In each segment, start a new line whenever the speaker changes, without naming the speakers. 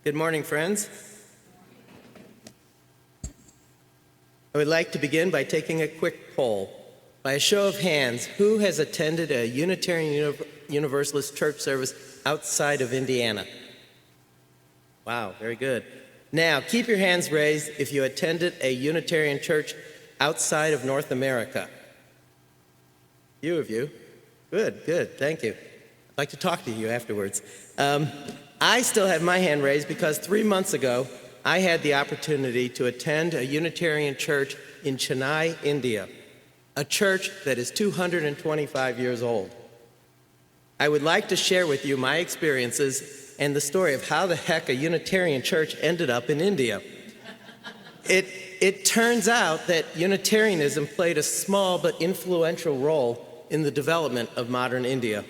Good morning, friends. I would like to begin by taking a quick poll. By a show of hands, who has attended a Unitarian Universalist church service outside of Indiana? Wow, very good. Now, keep your hands raised if you attended a Unitarian church outside of North America. A few of you. Good, thank you. I'd like to talk to you afterwards. I still have my hand raised because 3 months ago, I had the opportunity to attend a Unitarian church in Chennai, India, a church that is 225 years old. I would like to share with you my experiences and the story of how the heck a Unitarian church ended up in India. It turns out that Unitarianism played a small but influential role in the development of modern India.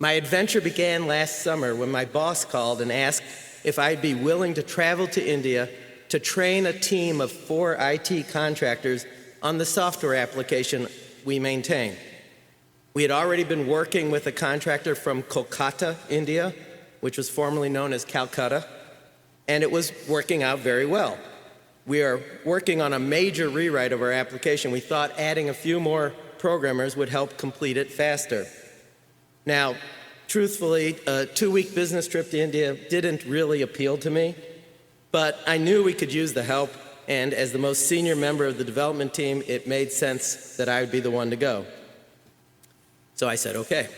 My adventure began last summer when my boss called and asked if I'd be willing to travel to India to train a team of 4 IT contractors on the software application we maintain. We had already been working with a contractor from Kolkata, India, which was formerly known as Calcutta, and it was working out very well. We are working on a major rewrite of our application. We thought adding a few more programmers would help complete it faster. Now, truthfully, a 2-week business trip to India didn't really appeal to me, but I knew we could use the help, and as the most senior member of the development team, it made sense that I would be the one to go. So I said, okay.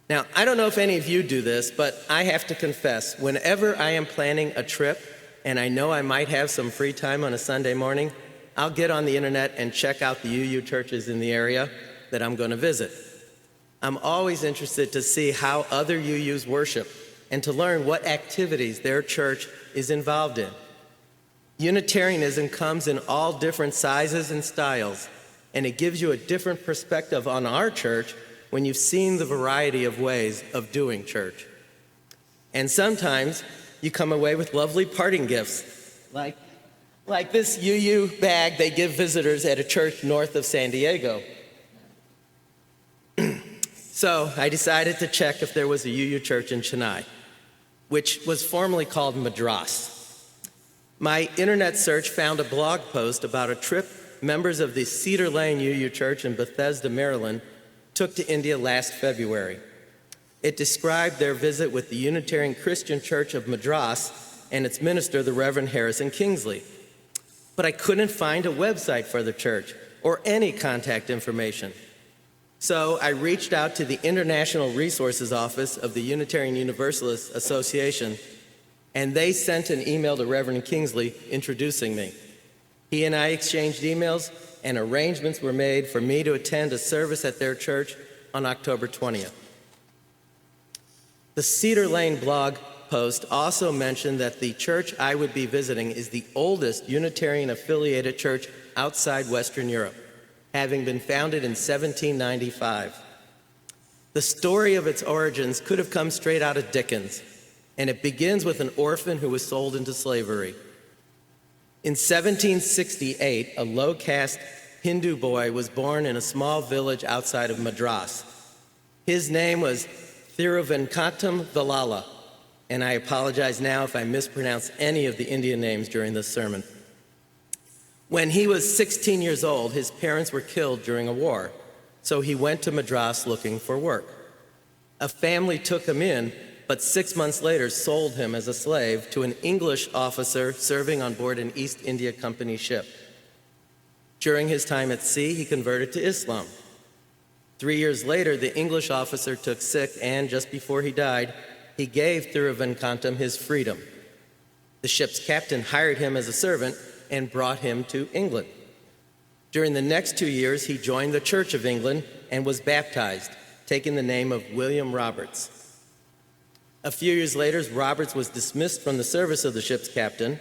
Now, I don't know if any of you do this, but I have to confess, whenever I am planning a trip and I know I might have some free time on a Sunday morning, I'll get on the internet and check out the UU churches in the area that I'm going to visit. I'm always interested to see how other UUs worship and to learn what activities their church is involved in. Unitarianism comes in all different sizes and styles, and it gives you a different perspective on our church when you've seen the variety of ways of doing church. And sometimes you come away with lovely parting gifts, like this UU bag they give visitors at a church north of San Diego. So I decided to check if there was a UU church in Chennai, which was formerly called Madras. My internet search found a blog post about a trip members of the Cedar Lane UU Church in Bethesda, Maryland, took to India last February. It described their visit with the Unitarian Christian Church of Madras and its minister, the Reverend Harrison Kingsley. But I couldn't find a website for the church or any contact information. So I reached out to the International Resources Office of the Unitarian Universalist Association, and they sent an email to Reverend Kingsley introducing me. He and I exchanged emails, and arrangements were made for me to attend a service at their church on October 20th. The Cedar Lane blog post also mentioned that the church I would be visiting is the oldest Unitarian-affiliated church outside Western Europe, having been founded in 1795. The story of its origins could have come straight out of Dickens, and it begins with an orphan who was sold into slavery. In 1768, a low-caste Hindu boy was born in a small village outside of Madras. His name was Thiruvenkatam Villala, and I apologize now if I mispronounce any of the Indian names during this sermon. When he was 16 years old, his parents were killed during a war, so he went to Madras looking for work. A family took him in, but 6 months later sold him as a slave to an English officer serving on board an East India Company ship. During his time at sea, he converted to Islam. 3 years later, the English officer took sick, and just before he died, he gave Thiruvenkatam his freedom. The ship's captain hired him as a servant and brought him to England. During the next 2 years, he joined the Church of England and was baptized, taking the name of William Roberts. A few years later, Roberts was dismissed from the service of the ship's captain.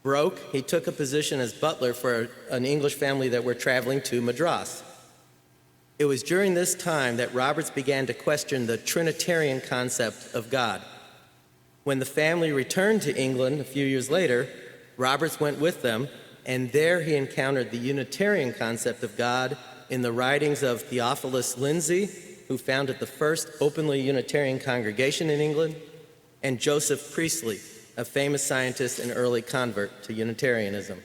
Broke, he took a position as butler for an English family that were traveling to Madras. It was during this time that Roberts began to question the Trinitarian concept of God. When the family returned to England a few years later, Roberts went with them, and there he encountered the Unitarian concept of God in the writings of Theophilus Lindsey, who founded the first openly Unitarian congregation in England, and Joseph Priestley, a famous scientist and early convert to Unitarianism.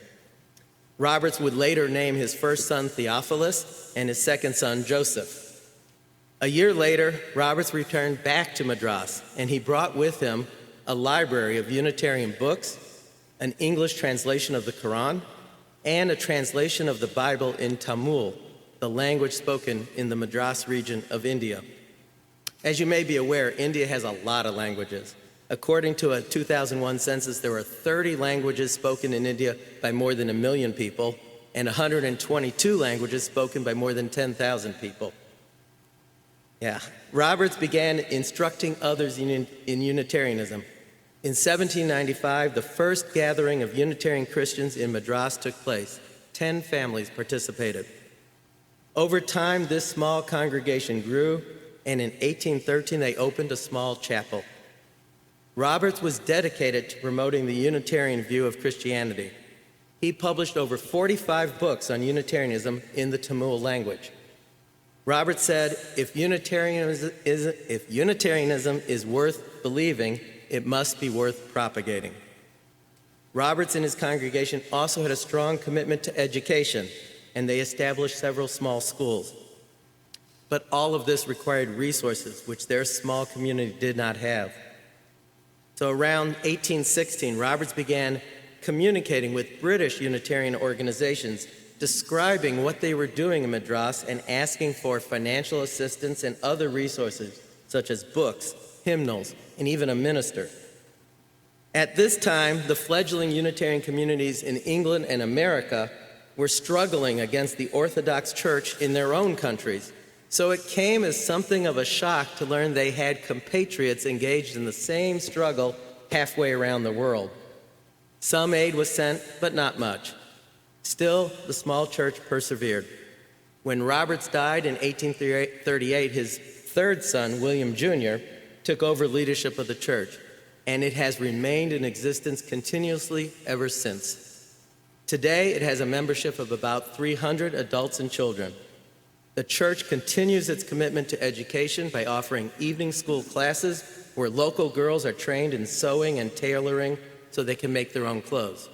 Roberts would later name his first son Theophilus and his second son Joseph. A year later, Roberts returned back to Madras, and he brought with him a library of Unitarian books, an English translation of the Quran, and a translation of the Bible in Tamil, the language spoken in the Madras region of India. As you may be aware, India has a lot of languages. According to a 2001 census, there were 30 languages spoken in India by more than 1 million people, and 122 languages spoken by more than 10,000 people. Yeah. Roberts began instructing others in Unitarianism. In 1795, the first gathering of Unitarian Christians in Madras took place. 10 families participated. Over time, this small congregation grew, and in 1813, they opened a small chapel. Roberts was dedicated to promoting the Unitarian view of Christianity. He published over 45 books on Unitarianism in the Tamil language. Roberts said, if Unitarianism is worth believing, it must be worth propagating. Roberts and his congregation also had a strong commitment to education, and they established several small schools. But all of this required resources, which their small community did not have. So around 1816, Roberts began communicating with British Unitarian organizations, describing what they were doing in Madras and asking for financial assistance and other resources, such as books, hymnals, and even a minister. At this time, the fledgling Unitarian communities in England and America were struggling against the Orthodox Church in their own countries. So it came as something of a shock to learn they had compatriots engaged in the same struggle halfway around the world. Some aid was sent, but not much. Still, the small church persevered. When Roberts died in 1838, his third son, William Jr., took over leadership of the church, and it has remained in existence continuously ever since. Today, it has a membership of about 300 adults and children. The church continues its commitment to education by offering evening school classes where local girls are trained in sewing and tailoring so they can make their own clothes.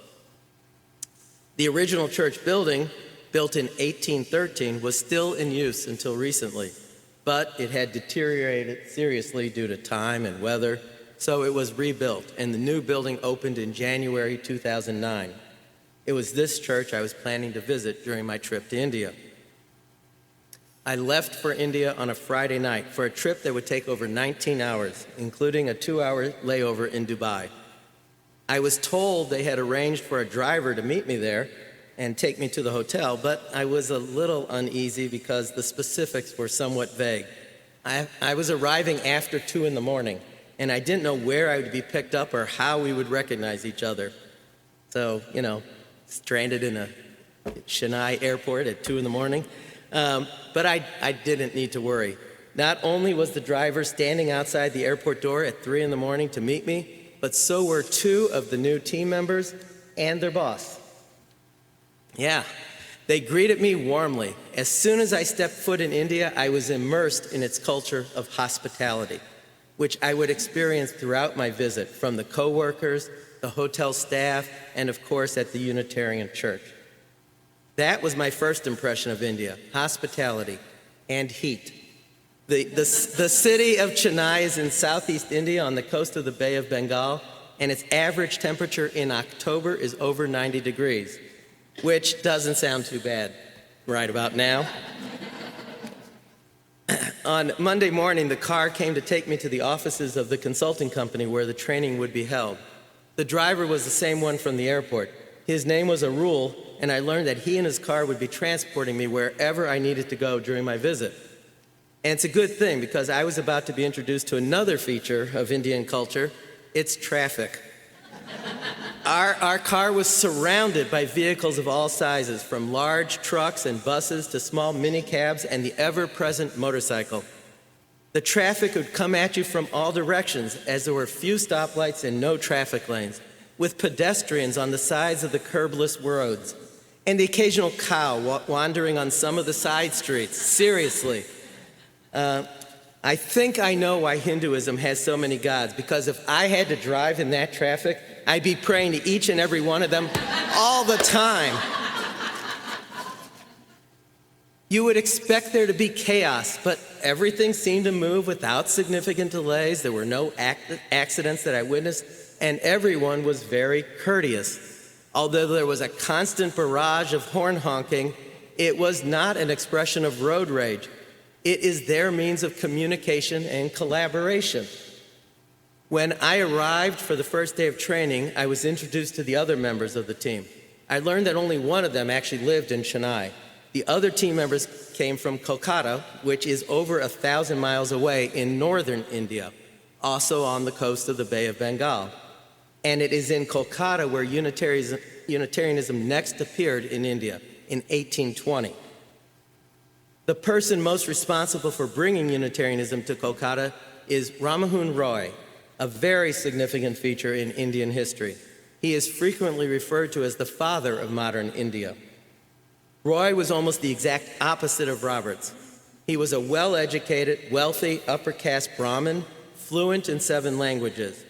The original church building, built in 1813, was still in use until recently, but it had deteriorated seriously due to time and weather, so it was rebuilt, and the new building opened in January 2009. It was this church I was planning to visit during my trip to India. I left for India on a Friday night for a trip that would take over 19 hours, including a 2-hour layover in Dubai. I was told they had arranged for a driver to meet me there and take me to the hotel, but I was a little uneasy because the specifics were somewhat vague. I was arriving after 2 in the morning, and I didn't know where I would be picked up or how we would recognize each other. So, stranded in a Chennai airport at 2 in the morning. But I didn't need to worry. Not only was the driver standing outside the airport door at 3 in the morning to meet me, but so were 2 of the new team members and their boss. Yeah, they greeted me warmly. As soon as I stepped foot in India, I was immersed in its culture of hospitality, which I would experience throughout my visit, from the coworkers, the hotel staff, and of course at the Unitarian Church. That was my first impression of India: hospitality and heat. The city of Chennai is in southeast India on the coast of the Bay of Bengal, and its average temperature in October is over 90 degrees, which doesn't sound too bad right about now. On Monday morning, the car came to take me to the offices of the consulting company where the training would be held. The driver was the same one from the airport. His name was Arul, and I learned that he and his car would be transporting me wherever I needed to go during my visit. And it's a good thing, because I was about to be introduced to another feature of Indian culture: it's traffic. Our car was surrounded by vehicles of all sizes, from large trucks and buses to small minicabs and the ever-present motorcycle. The traffic would come at you from all directions, as there were few stoplights and no traffic lanes, with pedestrians on the sides of the curbless roads, and the occasional cow wandering on some of the side streets. Seriously. I think I know why Hinduism has so many gods, because if I had to drive in that traffic, I'd be praying to each and every one of them all the time. You would expect there to be chaos, but everything seemed to move without significant delays. There were no accidents that I witnessed, and everyone was very courteous. Although there was a constant barrage of horn honking, it was not an expression of road rage. It is their means of communication and collaboration. When I arrived for the first day of training, I was introduced to the other members of the team. I learned that only one of them actually lived in Chennai. The other team members came from Kolkata, which is over 1,000 miles away in northern India, also on the coast of the Bay of Bengal. And it is in Kolkata where Unitarianism next appeared in India in 1820. The person most responsible for bringing Unitarianism to Kolkata is Ramamohan Roy, a very significant feature in Indian history. He is frequently referred to as the father of modern India. Roy was almost the exact opposite of Roberts. He was a well-educated, wealthy, upper-caste Brahmin, fluent in 7 languages.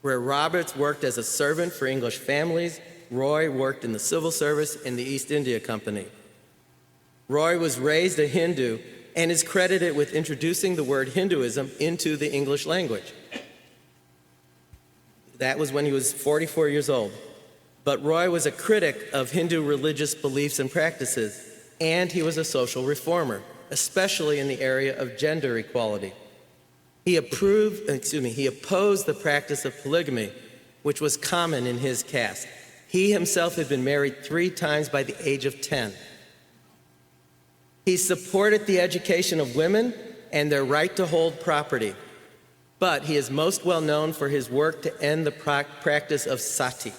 Where Roberts worked as a servant for English families, Roy worked in the civil service in the East India Company. Roy was raised a Hindu and is credited with introducing the word Hinduism into the English language. That was when he was 44 years old. But Roy was a critic of Hindu religious beliefs and practices, and he was a social reformer, especially in the area of gender equality. He opposed the practice of polygamy, which was common in his caste. He himself had been married 3 times by the age of 10. He supported the education of women and their right to hold property, but he is most well known for his work to end the practice of sati.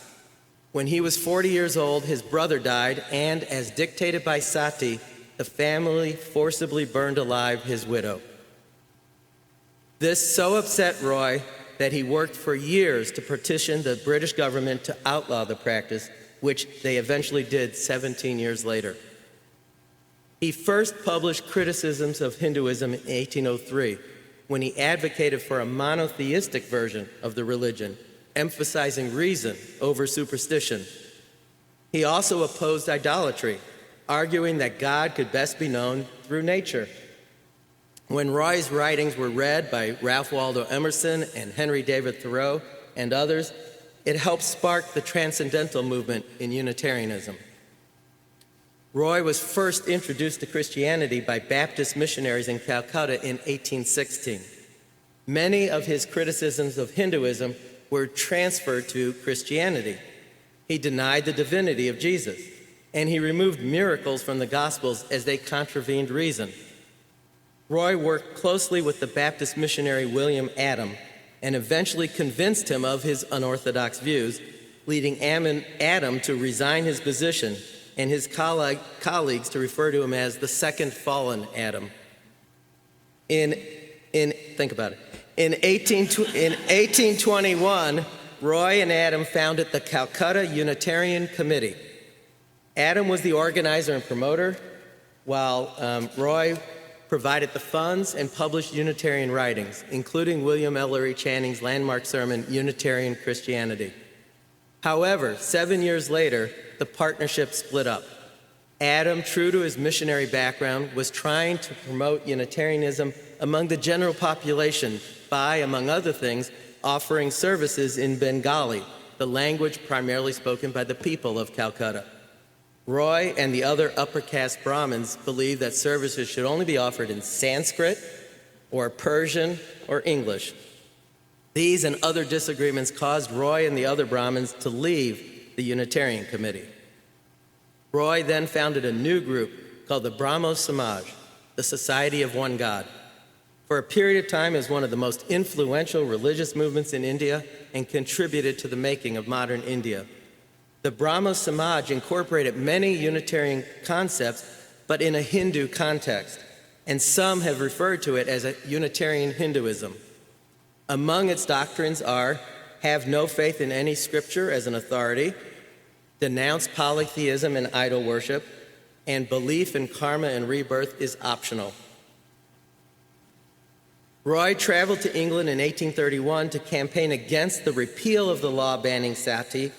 When he was 40 years old, his brother died, and as dictated by sati, the family forcibly burned alive his widow. This so upset Roy that he worked for years to petition the British government to outlaw the practice, which they eventually did 17 years later. He first published criticisms of Hinduism in 1803, when he advocated for a monotheistic version of the religion, emphasizing reason over superstition. He also opposed idolatry, arguing that God could best be known through nature. When Roy's writings were read by Ralph Waldo Emerson and Henry David Thoreau and others, it helped spark the transcendental movement in Unitarianism. Roy was first introduced to Christianity by Baptist missionaries in Calcutta in 1816. Many of his criticisms of Hinduism were transferred to Christianity. He denied the divinity of Jesus, and he removed miracles from the Gospels as they contravened reason. Roy worked closely with the Baptist missionary William Adam and eventually convinced him of his unorthodox views, leading Adam to resign his position and his colleagues to refer to him as the second fallen Adam. Think about it. In 1821, Roy and Adam founded the Calcutta Unitarian Committee. Adam was the organizer and promoter, while Roy provided the funds and published Unitarian writings, including William Ellery Channing's landmark sermon, Unitarian Christianity. However, 7 years later, the partnership split up. Adam, true to his missionary background, was trying to promote Unitarianism among the general population by, among other things, offering services in Bengali, the language primarily spoken by the people of Calcutta. Roy and the other upper caste Brahmins believed that services should only be offered in Sanskrit or Persian or English. These and other disagreements caused Roy and the other Brahmins to leave the Unitarian Committee. Roy then founded a new group called the Brahmo Samaj, the Society of One God. For a period of time, it was one of the most influential religious movements in India and contributed to the making of modern India. The Brahmo Samaj incorporated many Unitarian concepts, but in a Hindu context, and some have referred to it as a Unitarian Hinduism. Among its doctrines are: have no faith in any scripture as an authority, denounce polytheism and idol worship, and belief in karma and rebirth is optional. Roy traveled to England in 1831 to campaign against the repeal of the law banning sati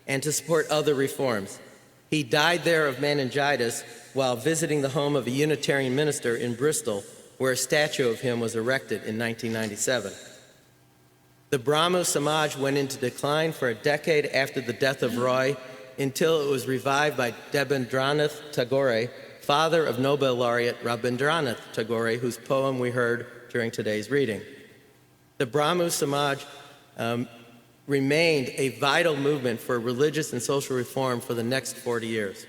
and to support other reforms. He died there of meningitis while visiting the home of a Unitarian minister in Bristol, where a statue of him was erected in 1997. The Brahmo Samaj went into decline for a decade after the death of Roy, until it was revived by Rabindranath Tagore, father of Nobel laureate Rabindranath Tagore, whose poem we heard during today's reading. The Brahmo Samaj remained a vital movement for religious and social reform for the next 40 years.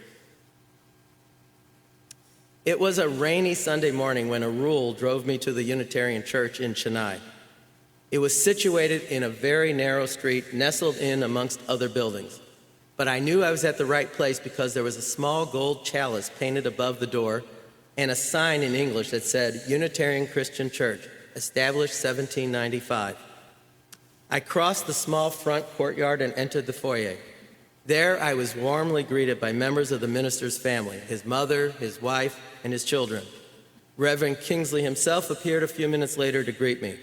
It was a rainy Sunday morning when a rule drove me to the Unitarian Church in Chennai. It was situated in a very narrow street, nestled in amongst other buildings. But I knew I was at the right place because there was a small gold chalice painted above the door and a sign in English that said, Unitarian Christian Church, established 1795. I crossed the small front courtyard and entered the foyer. There I was warmly greeted by members of the minister's family, his mother, his wife, and his children. Reverend Kingsley himself appeared a few minutes later to greet me.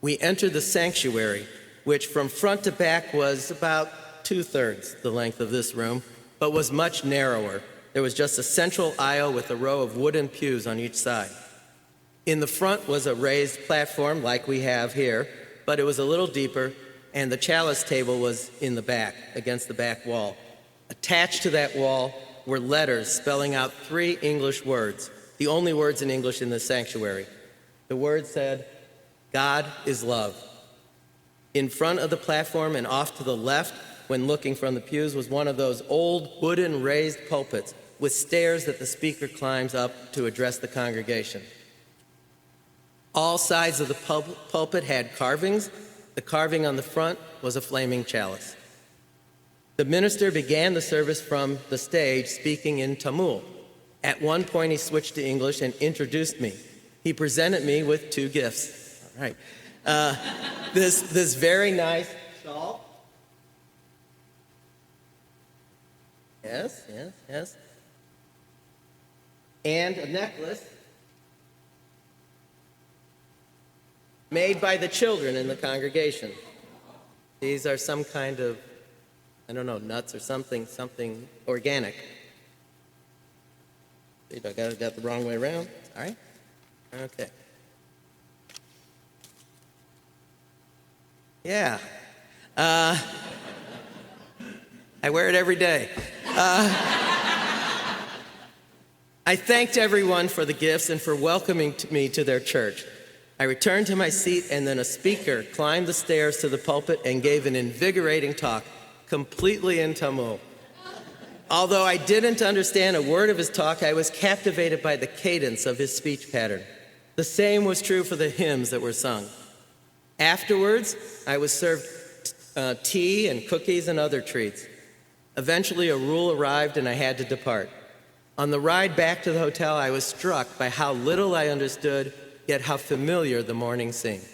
We entered the sanctuary, which from front to back was about 2/3 the length of this room, but was much narrower. There was just a central aisle with a row of wooden pews on each side. In the front was a raised platform like we have here, but it was a little deeper, and the chalice table was in the back, against the back wall. Attached to that wall were letters spelling out 3 English words, the only words in English in the sanctuary. The words said, God is love. In front of the platform and off to the left, when looking from the pews, was one of those old wooden raised pulpits with stairs that the speaker climbs up to address the congregation. All sides of the pulpit had carvings. The carving on the front was a flaming chalice. The minister began the service from the stage speaking in Tamil. At one point, he switched to English and introduced me. He presented me with 2 gifts. All right. This very nice shawl. Yes. And a necklace made by the children in the congregation. These are some kind of, I don't know, nuts or something organic. I got it the wrong way around. All right. Okay. Yeah. I wear it every day. I thanked everyone for the gifts and for welcoming me to their church. I returned to my seat, and then a speaker climbed the stairs to the pulpit and gave an invigorating talk, completely in Tamil. Although I didn't understand a word of his talk, I was captivated by the cadence of his speech pattern. The same was true for the hymns that were sung. Afterwards, I was served tea and cookies and other treats. Eventually, a rule arrived and I had to depart. On the ride back to the hotel, I was struck by how little I understood, yet how familiar the morning seemed.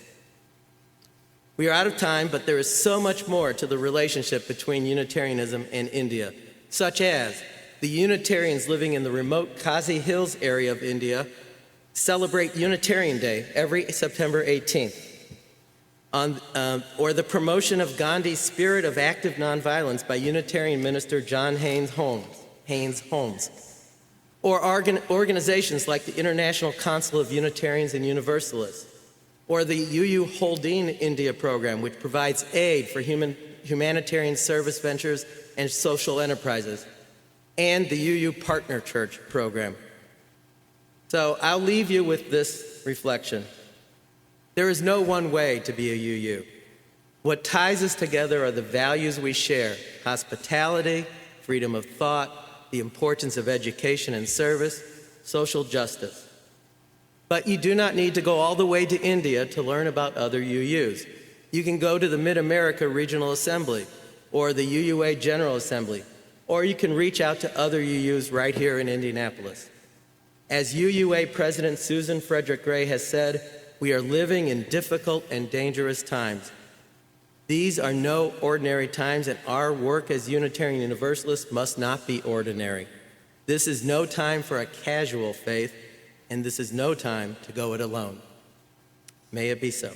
We are out of time, but there is so much more to the relationship between Unitarianism and India, such as the Unitarians living in the remote Khasi Hills area of India celebrate Unitarian Day every September 18th, or the promotion of Gandhi's spirit of active nonviolence by Unitarian minister John Haynes Holmes, or organizations like the International Council of Unitarians and Universalists, or the UU Holding India program, which provides aid for humanitarian service ventures and social enterprises, and the UU Partner Church program. So I'll leave you with this reflection. There is no one way to be a UU. What ties us together are the values we share: hospitality, freedom of thought, the importance of education and service, social justice. But you do not need to go all the way to India to learn about other UUs. You can go to the Mid-America Regional Assembly or the UUA General Assembly, or you can reach out to other UUs right here in Indianapolis. As UUA President Susan Frederick Gray has said, we are living in difficult and dangerous times. These are no ordinary times, and our work as Unitarian Universalists must not be ordinary. This is no time for a casual faith, and this is no time to go it alone. May it be so.